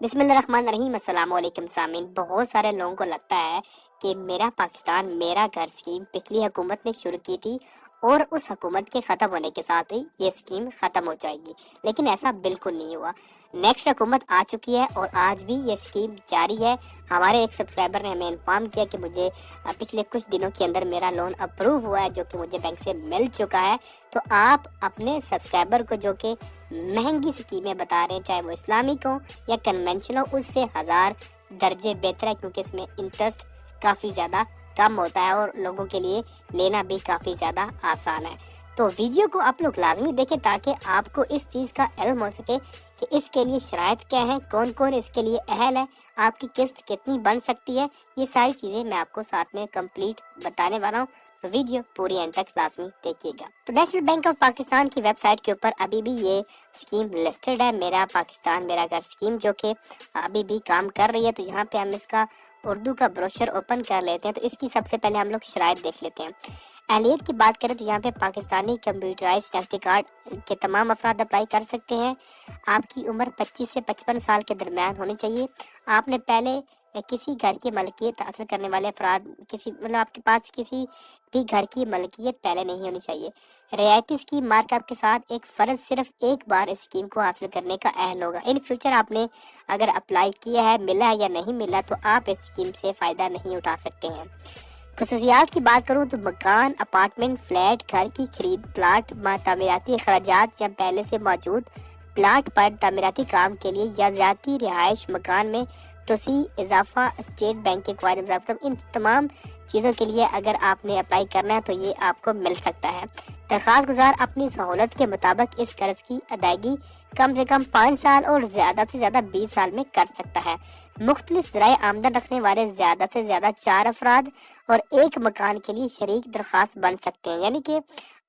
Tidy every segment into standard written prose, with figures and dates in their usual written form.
بسم اللہ الرحمن الرحیم۔ السلام علیکم سامعین۔ بہت سارے لوگوں کو لگتا ہے کہ میرا پاکستان میرا گھر اسکیم پچھلی حکومت نے شروع کی تھی اور اس حکومت کے ختم ہونے کے ساتھ ہی یہ اسکیم ختم ہو جائے گی، لیکن ایسا بالکل نہیں ہوا۔ نیکسٹ حکومت آ چکی ہے اور آج بھی یہ اسکیم جاری ہے۔ ہمارے ایک سبسکرائبر نے ہمیں انفارم کیا کہ مجھے پچھلے کچھ دنوں کے اندر میرا لون اپروو ہوا ہے، جو کہ مجھے بینک سے مل چکا ہے۔ تو آپ اپنے سبسکرائبر کو جو کہ مہنگی اسکیمیں بتا رہے ہیں، چاہے وہ اسلامک ہو یا کنونشنل ہو، اس سے 1000 درجے بہتر ہے، کیونکہ اس میں انٹرسٹ کافی زیادہ کم ہوتا ہے اور لوگوں کے لیے لینا بھی کافی زیادہ آسان ہے۔ تو ویڈیو کو آپ لوگ لازمی دیکھیں تاکہ آپ کو اس چیز کا علم ہو سکے کہ اس کے لیے شرائط کیا ہیں، کون کون اس کے لیے اہل ہے، آپ کی قسط کتنی بن سکتی ہے۔ یہ ساری چیزیں میں آپ کو ساتھ میں کمپلیٹ بتانے والا ہوں، تو ویڈیو پوری اینڈ تک لازمی دیکھیے گا۔ تو نیشنل بینک آف پاکستان کی ویب سائٹ کے اوپر ابھی بھی یہ اسکیم لسٹڈ ہے، میرا پاکستان میرا گھر اسکیم، جو کہ ابھی بھی کام کر رہی ہے۔ تو یہاں پہ ہم اس کا اردو کا بروشر اوپن کر لیتے ہیں، تو اس کی سب سے پہلے ہم لوگ شرائط دیکھ لیتے ہیں۔ اہلیت کی بات کریں تو یہاں پہ پاکستانی کمپیوٹرائز شناختی کارڈ کے تمام افراد اپلائی کر سکتے ہیں۔ آپ کی عمر 25 سے 55 سال کے درمیان ہونی چاہیے۔ آپ نے پہلے کسی گھر کی ملکیت حاصل کرنے والے افراد آپ کے پاس کسی بھی گھر کی ملکیت پہلے نہیں ہونی چاہیے۔ رعایتی اسکیم مارک اپ کے ساتھ ایک فرد صرف ایک بار اس اسکیم کو حاصل کرنے کا اہل ہوگا۔ ان فیوچر آپ نے اگر اپلائی کیا ہے، ملا ہے یا نہیں ملا، تو آپ اس اسکیم سے فائدہ نہیں اٹھا سکتے ہیں۔ خصوصیات کی بات کروں تو مکان، اپارٹمنٹ، فلیٹ، گھر کی خرید، پلاٹ، تعمیراتی اخراجات یا پہلے سے موجود پلاٹ پر تعمیراتی کام کے لیے یا ذاتی رہائش مکان میں توسیع، اضافہ، اسٹیٹ بینک کے قواعد ضابطوں، ان تمام چیزوں کے لیے اگر آپ نے اپلائی کرنا ہے تو یہ آپ کو مل سکتا ہے۔ درخواست گزار اپنی سہولت کے مطابق اس قرض کی ادائیگی کم سے کم 5 سال اور زیادہ سے زیادہ 20 سال میں کر سکتا ہے۔ مختلف ذرائع آمدن رکھنے والے زیادہ سے زیادہ 4 افراد اور ایک مکان کے لیے شریک درخواست بن سکتے ہیں، یعنی کہ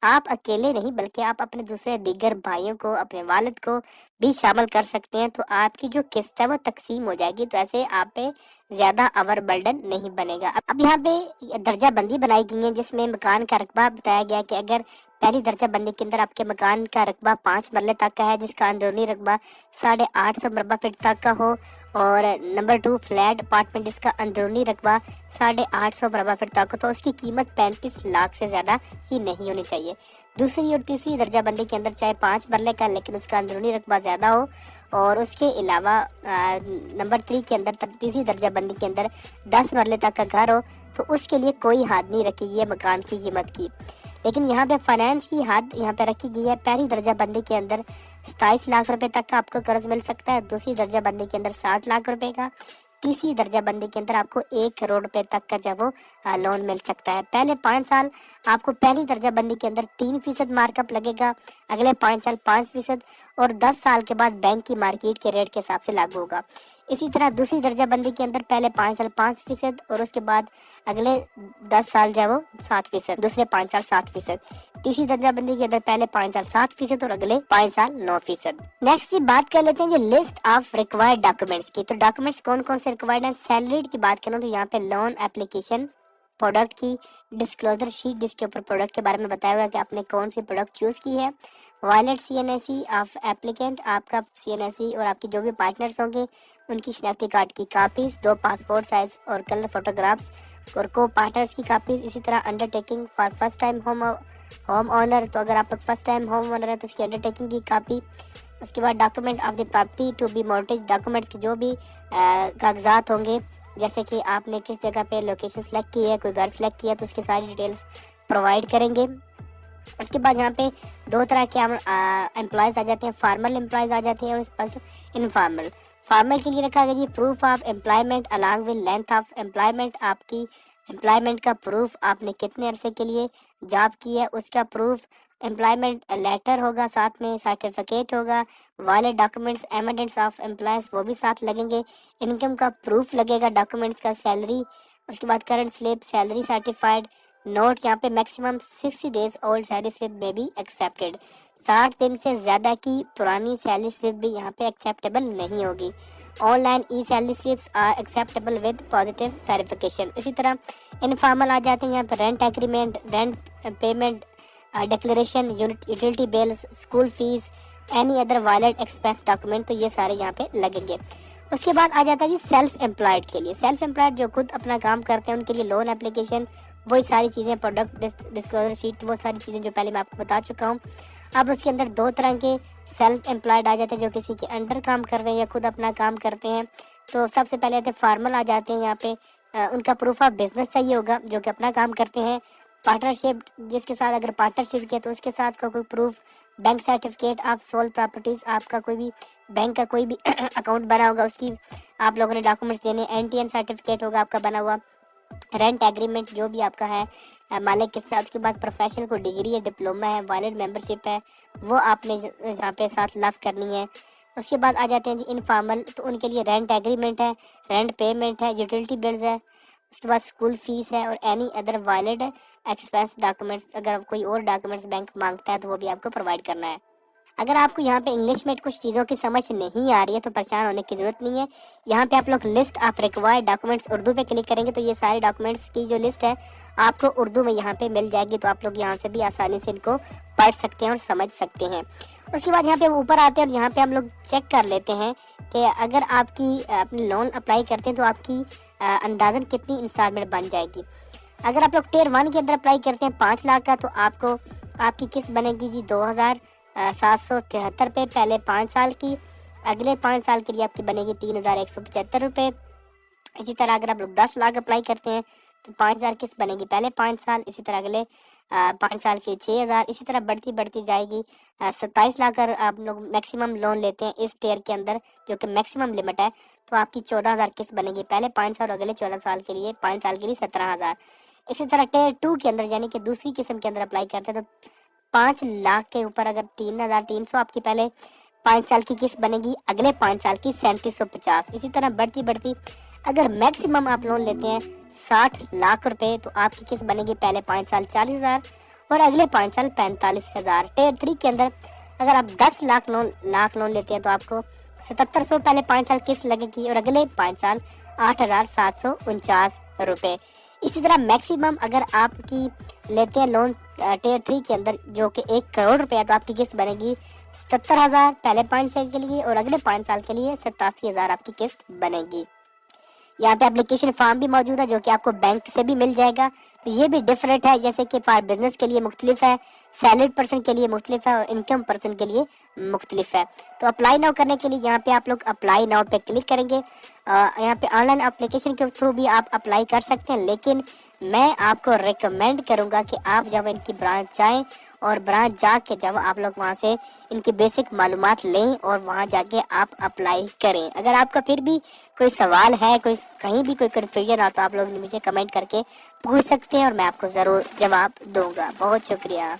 آپ اکیلے نہیں بلکہ آپ اپنے دوسرے دیگر بھائیوں کو، اپنے والد کو بھی شامل کر سکتے ہیں، تو آپ کی جو قسط ہے وہ تقسیم ہو جائے گی، تو ایسے آپ پہ زیادہ اوور برڈن نہیں بنے گا۔ اب یہاں پہ درجہ بندی بنائی گئی ہے، جس میں مکان کا رقبہ بتایا گیا کہ اگر پہلی درجہ بندی کے اندر آپ کے مکان کا رقبہ 5 مرلے تک کا ہے، جس کا اندرونی رقبہ 850 مربع فٹ تک کا ہو، اور نمبر 2 فلیٹ اپارٹمنٹ جس کا اندرونی رقبہ 850 مربع فٹ تک ہو، تو اس کی قیمت 35 لاکھ سے زیادہ ہی نہیں ہونی چاہیے۔ دوسری اور تیسری درجہ بندی کے اندر چاہے 5 مرلے کا لیکن اس کا اندرونی رقبہ زیادہ ہو، اور اس کے علاوہ نمبر 3 کے اندر تیسری درجہ بندی کے اندر 10 مرلے تک کا گھر ہو، تو اس کے لیے کوئی حد نہیں رکھی گئی ہے مکان کی قیمت کی۔ لیکن یہاں پہ فائنانس کی حد یہاں پہ رکھی گئی ہے۔ پہلی درجہ بندی کے اندر 27 لاکھ روپے تک کا آپ کو قرض مل سکتا ہے، دوسری درجہ بندی کے اندر 60 لاکھ روپے کا، تیسری درجہ بندی کے اندر آپ کو 1 کروڑ روپے تک کا جو وہ لون مل سکتا ہے۔ پہلے 5 سال آپ کو پہلی درجہ بندی کے اندر 3% مارک اپ لگے گا، اگلے 5 سال 5%، اور 10 سال کے بعد بینک کی مارکیٹ کے ریٹ کے حساب سے لاگو ہوگا۔ اسی طرح دوسری درجہ بندی کے اندر پہلے 5 سال 5%، اور اس کے بعد اگلے 10 سال جو ہے وہ 7%، دوسرے 5 سال 7%۔ تیسری درجہ بندی کے اندر پہلے 5 سال 7% اور اگلے 5 سال 9%۔ نیکسٹ بات کر لیتے ہیں جو لسٹ آف ریکوائرڈ ڈاکومنٹس کی۔ تو ڈاکومنٹس کون کون سے ریکوائرڈ ہیں؟ سیلریڈ کی بات کروں تو یہاں پہ لون اپلیکیشن، پروڈکٹ کی ڈسکلوزر شیٹ جس کے اوپر پروڈکٹ کے بارے میں بتایا ہوا ہے کہ آپ نے کون سی پروڈکٹ چوز کی ہے، valid C N S C of applicant, آپ کا سی این ایس سی اور آپ کے جو بھی پارٹنرز ہوں گے ان کی شناختی کارڈ کی کاپیز، 2 پاسپورٹ سائز اور کلر فوٹوگرافس اور کو پارٹنرز کی کاپیز، اسی طرح under taking for first time home owner, تو اگر آپ فرسٹ ٹائم ہوم آنر ہے تو اس کی انڈر ٹیکنگ کی کاپی، اس کے بعد document of the property to be mortgage, document کے جو بھی کاغذات ہوں گے، جیسے کہ آپ نے کس جگہ پہ لوکیشن سلیکٹ کی ہے، کوئی گھر سلیکٹ کیا تو اس کی ساری ڈیٹیلز پرووائڈ کریں گے۔ اس کے بعد یہاں پہ 2 طرح کے امپلائز آ جاتے ہیں، فارمل امپلائز آ جاتے ہیں اور اس وقت انفارمل۔ فارمل کے لیے رکھا گیا جی proof of employment along with length of employment, آپ کی امپلائمنٹ کا پروف، آپ نے کتنے عرصے کے لیے جاب کی ہے اس کا پروف، امپلائمنٹ لیٹر ہوگا، ساتھ میں سرٹیفکیٹ ہوگا، valid documents evidence of employees وہ بھی ساتھ لگیں گے، انکم کا پروف لگے گا، ڈاکومنٹس کا سیلری، اس کے بعد current slip, salary certified note, یہاں پہ maximum 60 days old salary slip میں بھی ایکسیپٹیڈ، 60 دن سے زیادہ کی پرانی سیلری سلپ بھی یہاں پہ ایکسیپٹیبل نہیں ہوگی۔ Online e salary slips are acceptable with positive verification. اسی طرح انفارمل آ جاتے ہیں یہاں پہ rent agreement, rent payment declaration, utility bills, school fees, any other valid expense document, تو یہ سارے یہاں پہ لگیں گے۔ اس کے بعد آ جاتا ہے جی سیلف امپلائڈ کے لیے. سیلف امپلائڈ جو خود اپنا کام کرتے ہیں ان کے لیے لون اپلیکیشن، وہی ساری چیزیں، پروڈکٹ ڈسکلوزر شیٹ، وہ ساری چیزیں جو پہلے میں آپ کو بتا چکا ہوں. اب اس کے اندر دو طرح کے سیلف امپلائڈ آ جاتے ہیں، جو کسی کے انڈر کام کر رہے ہیں یا خود اپنا کام کرتے ہیں. تو سب سے پہلے آتے فارمل آ جاتے ہیں. یہاں پہ ان کا پروف آف بزنس چاہیے ہوگا جو کہ اپنا کام کرتے ہیں. پارٹنرشپ جس کے ساتھ اگر پارٹنرشپ کیا تو اس کے ساتھ کا کوئی proof, bank certificate of civil properties, آپ کا کوئی بھی بینک کا کوئی بھی اکاؤنٹ بنا ہوگا اس کی آپ لوگوں نے ڈاکومنٹس دینے. NTN سرٹیفکیٹ ہوگا آپ کا بنا ہوا. رینٹ ایگریمنٹ جو بھی آپ کا ہے مالک کے ساتھ. اس کے بعد پروفیشنل کو ڈگری ہے، ڈپلوما ہے، وائلڈ ممبرشپ ہے، وہ آپ نے یہاں پہ ساتھ لف کرنی ہے. اس کے بعد آ جاتے ہیں جی انفارمل، تو ان کے لیے رینٹ ایگریمنٹ ہے، رینٹ پیمنٹ ہے، یوٹیلٹی بلز ہے. اس کے بعد اسکول فیس ہے اور any other valid expense documents. اگر کوئی اور ڈاکومنٹس بینک مانگتا ہے تو وہ بھی آپ کو پرووائڈ کرنا ہے. اگر آپ کو یہاں پہ انگلش میں کچھ چیزوں کی سمجھ نہیں آ رہی ہے تو پریشان ہونے کی ضرورت نہیں ہے. یہاں پہ آپ لوگ list of required documents Urdu پہ کلک کریں گے تو یہ سارے ڈاکومنٹس کی جو لسٹ ہے آپ کو اردو میں یہاں پہ مل جائے گی. تو آپ لوگ یہاں سے بھی آسانی سے ان کو پڑھ سکتے ہیں اور سمجھ سکتے ہیں. اس کے بعد یہاں پہ ہم اوپر آتے ہیں اور یہاں پہ ہم لوگ چیک کر لیتے ہیں کہ اگر آپ کی اپنی لون اپلائی کرتے ہیں تو آپ کی اندازاً کتنی انسٹالمنٹ بن جائے گی. اگر آپ لوگ ٹیئر 1 کے اندر اپلائی کرتے ہیں 5 لاکھ کا تو آپ کو آپ کی قسط بنے گی جی 2773 روپے پہلے 5 سال کی. اگلے 5 سال کے لیے آپ کی بنے گی 3175 روپے. اسی طرح اگر آپ لوگ 10 لاکھ اپلائی کرتے ہیں تو 5000 قسط بنے گی پہلے 5 سال. اسی طرح اگلے 5 سال کے 6000. اسی طرح بڑھتی جائے گی. 27 لاکھ اگر آپ لوگ میکسیمم لون لیتے ہیں اس ٹیئر کے اندر جو کہ میکسیمم لمٹ ہے تو آپ کی 14000 قسط بنے گی پہلے 5 سال اور اگلے 14 سال کے لیے 5 سال کے لیے 17000. اسی طرح ٹیئر 2 کے اندر یعنی کہ دوسری قسم کے اندر اپلائی کرتے ہیں تو 5 لاکھ کے اوپر اگر 3300 آپ کی پہلے 5 سال کی قسط بنے گی، اگلے 5 سال کی 3750. اسی طرح بڑھتی اگر میکسیمم آپ لون لیتے ہیں 60 لاکھ روپے تو آپ کی قسط بنے گی پہلے 5 سال 40000 اور اگلے 5 سال 45000. ٹیئر 3 کے اندر اگر آپ 10 لاکھ لون لیتے ہیں تو آپ کو 7700 پہلے 5 سال قسط لگے گی اور اگلے 5 سال 8749 روپے. اسی طرح میکسیمم اگر آپ کی لیتے ہیں لون ٹیئر 3 کے اندر جو کہ 1 کروڑ روپے ہے تو آپ کی قسط بنے گی 77000 پہلے 5 سال کے لیے اور اگلے 5 سال کے لیے 87000 آپ کی قسط بنے گی. یہاں پہ اپلیکیشن فارم بھی موجود ہے جو کہ آپ کو بینک سے بھی مل جائے گا. تو یہ بھی ڈفرینٹ ہے، جیسے کہ فار بزنس کے لیے مختلف ہے، سیلریڈ پرسن کے لیے مختلف ہے اور انکم پرسن کے لیے مختلف ہے. تو اپلائی ناؤ کرنے کے لیے یہاں پہ آپ لوگ اپلائی ناؤ پہ کلک کریں گے. یہاں پہ آن لائن اپلیکیشن کے تھرو بھی آپ اپلائی کر سکتے ہیں، لیکن میں آپ کو ریکمینڈ کروں گا کہ آپ جب ان کی برانچ جائیں اور برانچ جا کے جب آپ لوگ وہاں سے ان کی بیسک معلومات لیں اور وہاں جا کے آپ اپلائی کریں. اگر آپ کا پھر بھی کوئی سوال ہے، کہیں بھی کوئی کنفیوژن آ تو آپ لوگ مجھے کمنٹ کر کے پوچھ سکتے ہیں اور میں آپ کو ضرور جواب دوں گا. بہت شکریہ.